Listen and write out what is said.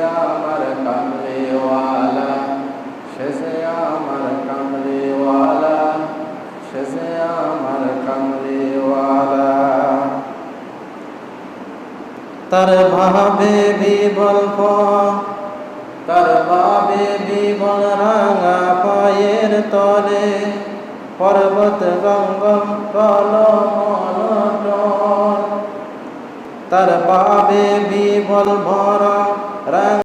আমার কামলিওয়ালা, শেষে আমার কামলিওয়ালা, শেষে আমার কামলিওয়ালা। তার ভাবে বিবল তার ভাবে বিবল রাঙা পায়ের তলে, পর্বত জঙ্গল টলমল। তার ভাবে বিবল ভরা